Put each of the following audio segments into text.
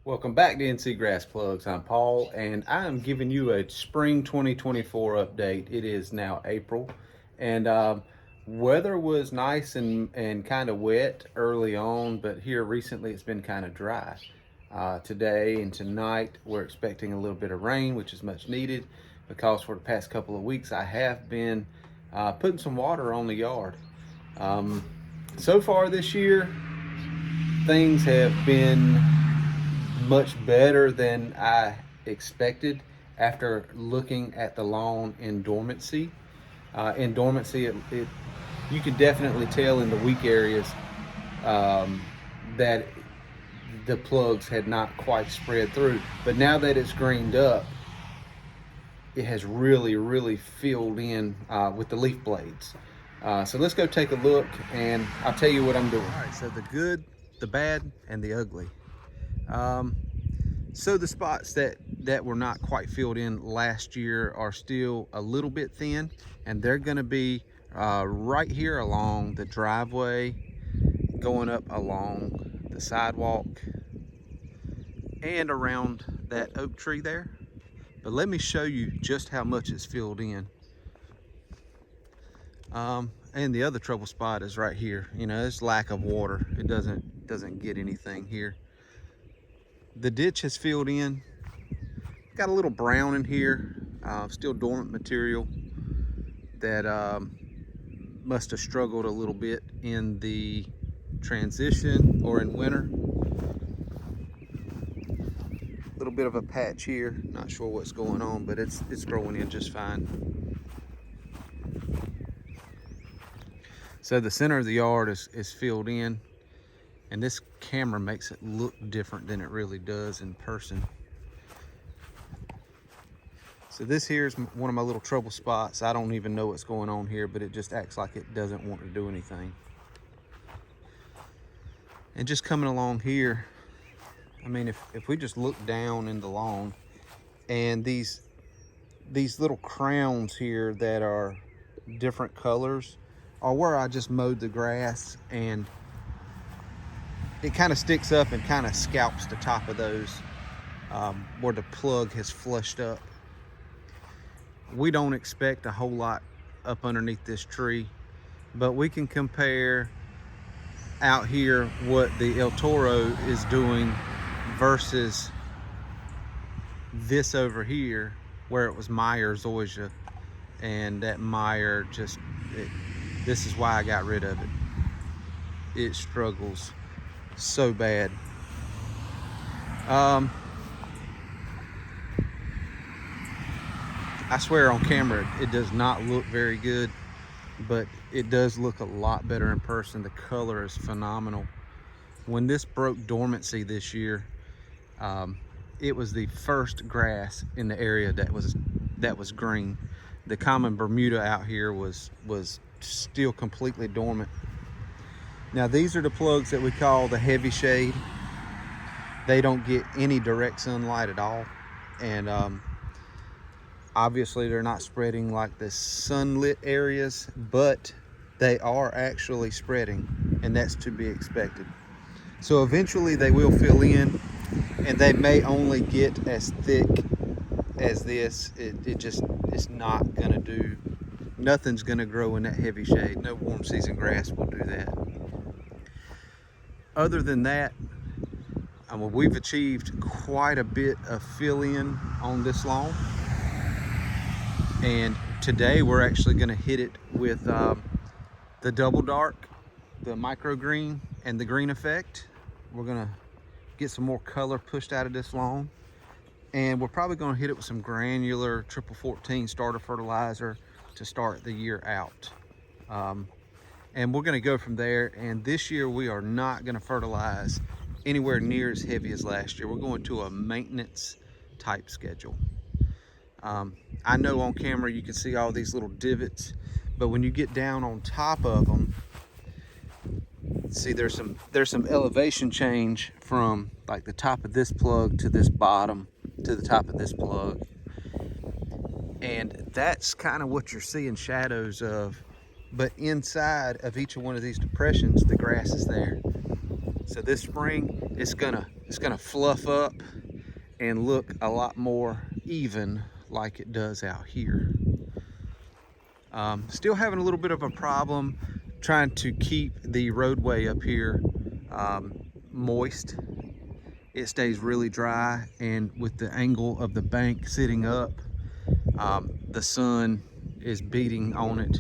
Welcome back to NC Grass Plugs. I'm Paul, and I am giving you a spring 2024 update. It is now April, and weather was nice and kind of wet early on, but here recently it's been kind of dry. Today and tonight we're expecting a little bit of rain, which is much needed because for the past couple of weeks I have been putting some water on the yard. So far this year, things have been much better than I expected after looking at the lawn in dormancy. You can definitely tell in the weak areas that the plugs had not quite spread through. But now that it's greened up, it has really filled in with the leaf blades. So let's go take a look and I'll tell you what I'm doing. All right, so the good, the bad, and the ugly. So the spots that were not quite filled in last year are still a little bit thin, and they're going to be right here along the driveway, going up along the sidewalk, and around that oak tree there. But let me show you just how much it's filled in. And the other trouble spot is right here. You know, it's lack of water. It doesn't get anything here. The ditch has filled in. Got a little brown in here, still dormant material that must have struggled a little bit in the transition or in winter. A little bit of a patch here, not sure what's going on, but it's growing in just fine. So the center of the yard is filled in. And this camera makes it look different than it really does in person. So this here is one of my little trouble spots. I don't even know what's going on here, but it just acts like it doesn't want to do anything. And just coming along here, I mean, if we just look down in the lawn, and these little crowns here that are different colors are where I just mowed the grass, and it kind of sticks up and kind of scalps the top of those where the plug has flushed up. We don't expect a whole lot up underneath this tree, but we can compare out here what the El Toro is doing versus this over here where it was Meyer Zoysia, and that Meyer just, this is why I got rid of it. It struggles so bad. I swear on camera it does not look very good, but it does look a lot better in person. The color is phenomenal. When this broke dormancy this year, it was the first grass in the area that was green. The common Bermuda out here was still completely dormant. Now these are the plugs that we call the heavy shade. They don't get any direct sunlight at all, and obviously they're not spreading like the sunlit areas, but they are actually spreading, and that's to be expected. So eventually they will fill in, and they may only get as thick as this. It's not gonna do, nothing's gonna grow in that heavy shade. No warm season grass will do that. Other than that, we've achieved quite a bit of fill-in on this lawn. And today we're actually going to hit it with the double dark, the MicroGreene, and the GreeneEffect. We're going to get some more color pushed out of this lawn. And we're probably going to hit it with some granular 1414 starter fertilizer to start the year out. And we're going to go from there. And this year we are not going to fertilize anywhere near as heavy as last year. We're going to a maintenance type schedule. I know on camera you can see all these little divots, but when you get down on top of them, see there's some elevation change from like the top of this plug to this bottom to the top of this plug. And that's kind of what you're seeing shadows of. But inside of each one of these depressions, the grass is there. So this spring, it's gonna it's gonna fluff up and look a lot more even like it does out here. Still having a little bit of a problem trying to keep the roadway up here moist. It stays really dry, and with the angle of the bank sitting up, the sun is beating on it,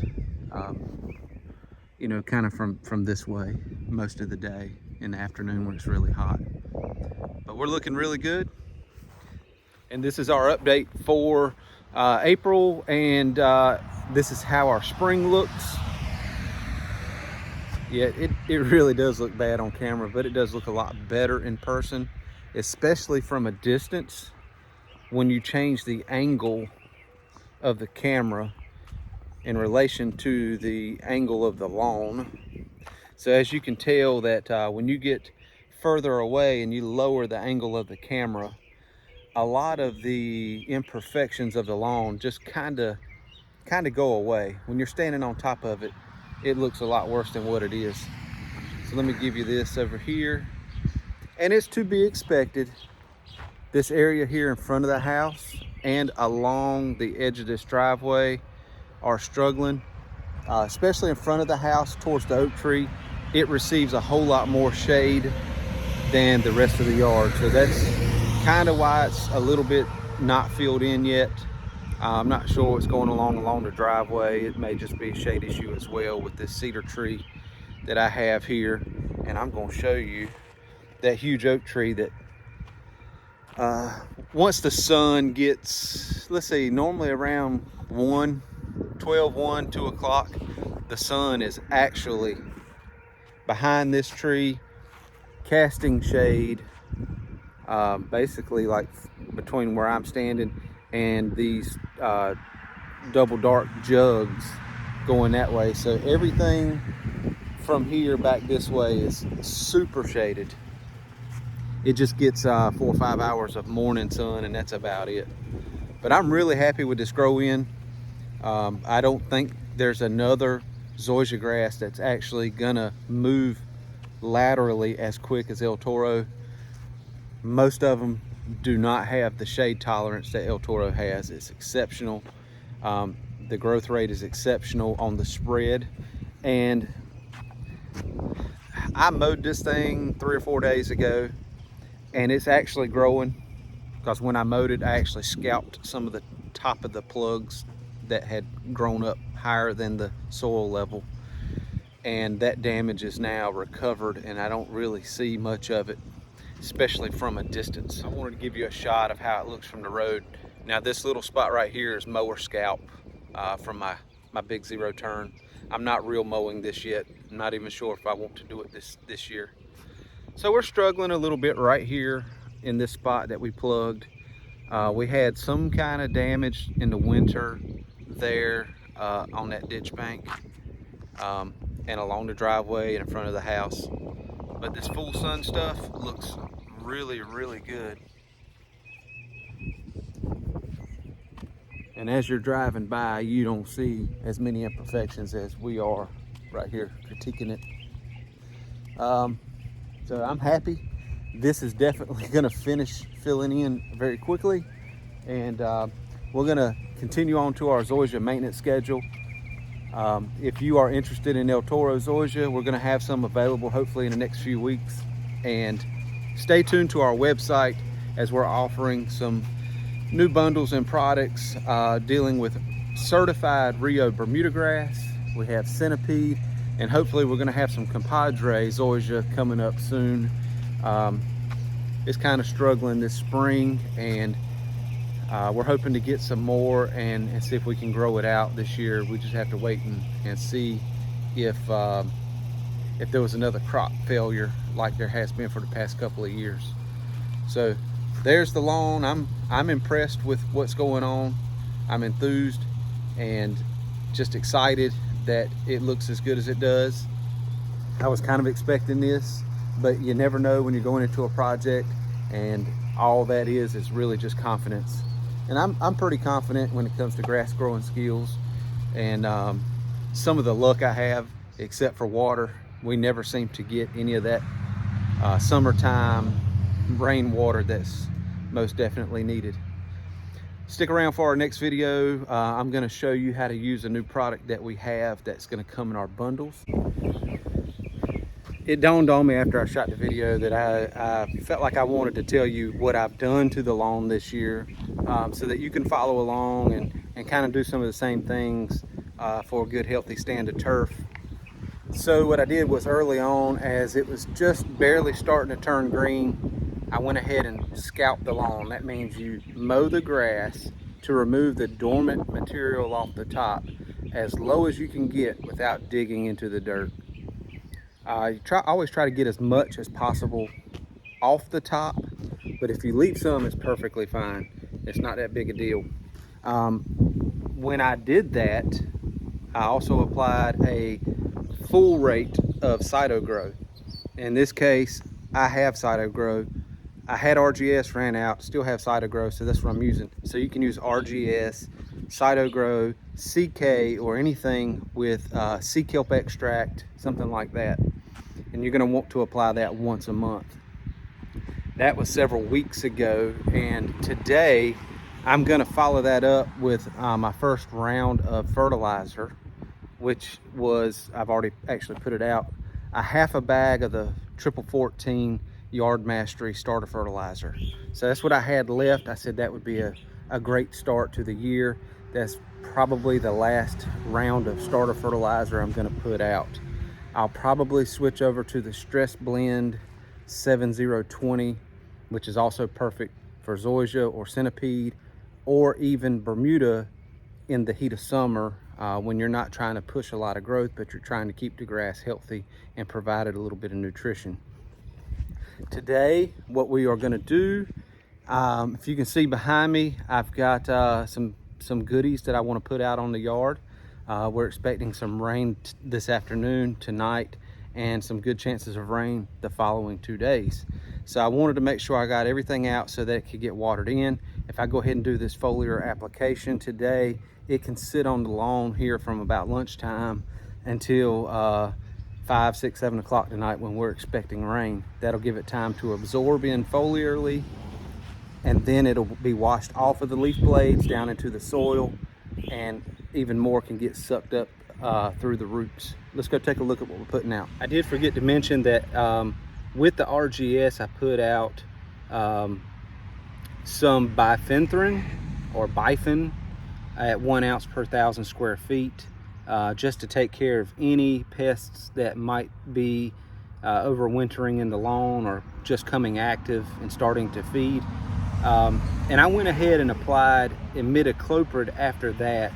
you know, kind of from this way most of the day in the afternoon when it's really hot. But we're looking really good. And this is our update for April, and this is how our spring looks. Yeah, it really does look bad on camera, but it does look a lot better in person, especially from a distance when you change the angle of the camera in relation to the angle of the lawn. So as you can tell that when you get further away and you lower the angle of the camera, a lot of the imperfections of the lawn just kind of go away. When you're standing on top of it, it looks a lot worse than what it is. So let me give you this over here. And it's to be expected. This area here in front of the house and along the edge of this driveway are struggling, especially in front of the house towards the oak tree. It receives a whole lot more shade than the rest of the yard. So that's kind of why it's a little bit not filled in yet. I'm not sure what's going along the driveway. It may just be a shade issue as well with this cedar tree that I have here. And I'm going to show you that huge oak tree that once the sun gets, let's see, normally around 2 o'clock, the sun is actually behind this tree, casting shade, basically like between where I'm standing and these double dark jugs going that way. So everything from here back this way is super shaded. It just gets 4 or 5 hours of morning sun, and that's about it. But I'm really happy with this grow-in. I don't think there's another Zoysiagrass that's actually gonna move laterally as quick as El Toro. Most of them do not have the shade tolerance that El Toro has. It's exceptional. The growth rate is exceptional on the spread. And I mowed this thing 3 or 4 days ago, and it's actually growing, because when I mowed it, I actually scalped some of the top of the plugs that had grown up higher than the soil level, and that damage is now recovered, and I don't really see much of it, especially from a distance. I wanted to give you a shot of how it looks from the road. Now this little spot right here is mower scalp from my big zero turn. I'm not real mowing this yet. I'm not even sure if I want to do it this year. So we're struggling a little bit right here in this spot that we plugged. We had some kind of damage in the winter there on that ditch bank and along the driveway and in front of the house. But this full sun stuff looks really, really good. And as you're driving by, you don't see as many imperfections as we are right here critiquing it. So I'm happy. This is definitely gonna finish filling in very quickly. And we're gonna continue on to our Zoysia maintenance schedule. If you are interested in El Toro Zoysia, we're gonna have some available hopefully in the next few weeks. And stay tuned to our website as we're offering some new bundles and products dealing with certified Rio Bermuda grass. We have centipede, and hopefully we're going to have some compadre Zoysia coming up soon. It's kind of struggling this spring, and we're hoping to get some more and see if we can grow it out this year. We just have to wait and see if there was another crop failure like there has been for the past couple of years. So there's the lawn. I'm impressed with what's going on. I'm enthused and just excited that it looks as good as it does. I was kind of expecting this, but you never know when you're going into a project, and all that is really just confidence. And I'm pretty confident when it comes to grass growing skills, and some of the luck I have, except for water. We never seem to get any of that summertime rainwater that's most definitely needed. Stick around for our next video. I'm going to show you how to use a new product that we have that's going to come in our bundles. It dawned on me after I shot the video that I felt like I wanted to tell you what I've done to the lawn this year, so that you can follow along and kind of do some of the same things for a good healthy stand of turf. So what I did was, early on, as it was just barely starting to turn green, I went ahead and scalped the lawn. That means you mow the grass to remove the dormant material off the top as low as you can get without digging into the dirt. Always try to get as much as possible off the top, but if you leave some, it's perfectly fine. It's not that big a deal. When I did that, I also applied a full rate of CytoGro. In this case, I have CytoGro. I had RGS, ran out, still have CytoGro, so that's what I'm using. So you can use RGS, CytoGro, CK, or anything with sea kelp extract, something like that. And you're going to want to apply that once a month. That was several weeks ago, and today I'm going to follow that up with my first round of fertilizer, which was, I've already actually put it out, a half a bag of the 14 YardMastery Starter Fertilizer. So that's what I had left. I said that would be a great start to the year. That's probably the last round of starter fertilizer I'm going to put out. I'll probably switch over to the Stress Blend 7020, which is also perfect for Zoysia or centipede, or even Bermuda in the heat of summer, when you're not trying to push a lot of growth, but you're trying to keep the grass healthy and provide it a little bit of nutrition. Today, what we are going to do, if you can see behind me, I've got some goodies that I want to put out on the yard. We're expecting some rain this afternoon, tonight, and some good chances of rain the following 2 days. So I wanted to make sure I got everything out so that it could get watered in. If I go ahead and do this foliar application today, it can sit on the lawn here from about lunchtime until 5, 6, 7 o'clock tonight when we're expecting rain. That'll give it time to absorb in foliarly, and then it'll be washed off of the leaf blades down into the soil, and even more can get sucked up through the roots. Let's go take a look at what we're putting out. I did forget to mention that with the RGS, I put out some bifenthrin or Bifen at 1 ounce per 1,000 square feet, just to take care of any pests that might be overwintering in the lawn or just coming active and starting to feed. And I went ahead and applied imidacloprid after that,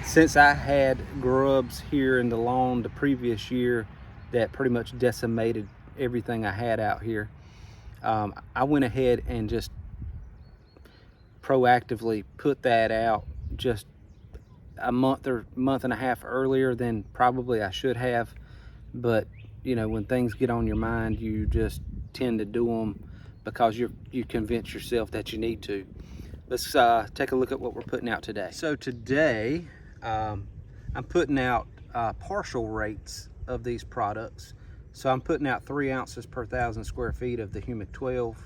since I had grubs here in the lawn the previous year that pretty much decimated everything I had out here. I went ahead and just proactively put that out just a month or month and a half earlier than probably I should have. But you know, when things get on your mind, you just tend to do them because you convince yourself that you need to. Let's take a look at what we're putting out today. So today, I'm putting out partial rates of these products. So I'm putting out 3 ounces per 1,000 square feet of the Humic 12,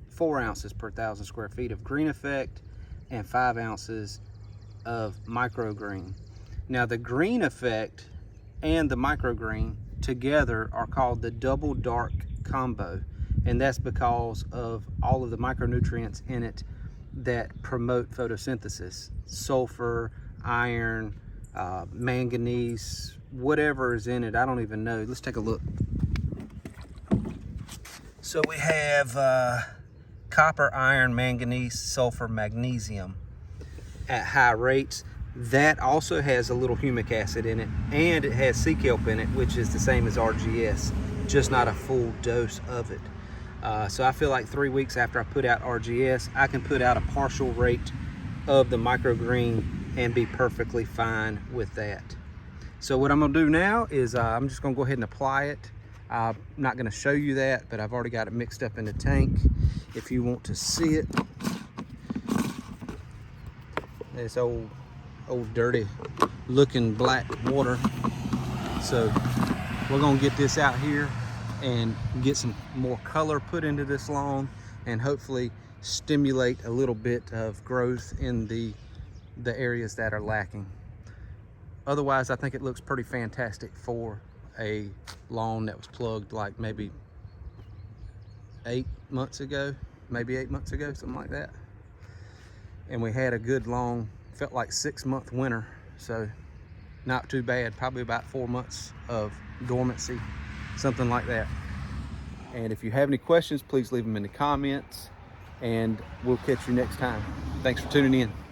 4 ounces per 1,000 square feet of GreeneEffect, and 5 ounces of MicroGreene. Now the GreeneEffect and the MicroGreene together are called the double dark combo, and that's because of all of the micronutrients in it that promote photosynthesis: sulfur, iron, manganese, whatever is in it, I don't even know. Let's take a look. So we have copper, iron, manganese, sulfur, magnesium at high rates. That also has a little humic acid in it, and it has sea kelp in it, which is the same as RGS, just not a full dose of it. So I feel like 3 weeks after I put out RGS, I can put out a partial rate of the MicroGreene and be perfectly fine with that. So what I'm gonna do now is I'm just gonna go ahead and apply it. I'm not gonna show you that, but I've already got it mixed up in the tank. If you want to see it, this old dirty looking black water. So we're gonna get this out here and get some more color put into this lawn and hopefully stimulate a little bit of growth in the areas that are lacking. Otherwise, I think it looks pretty fantastic for a lawn that was plugged like maybe 8 months ago, something like that. And we had a good long, felt like 6-month winter, so not too bad, probably about 4 months of dormancy, something like that. And if you have any questions, please leave them in the comments, and we'll catch you next time. Thanks for tuning in.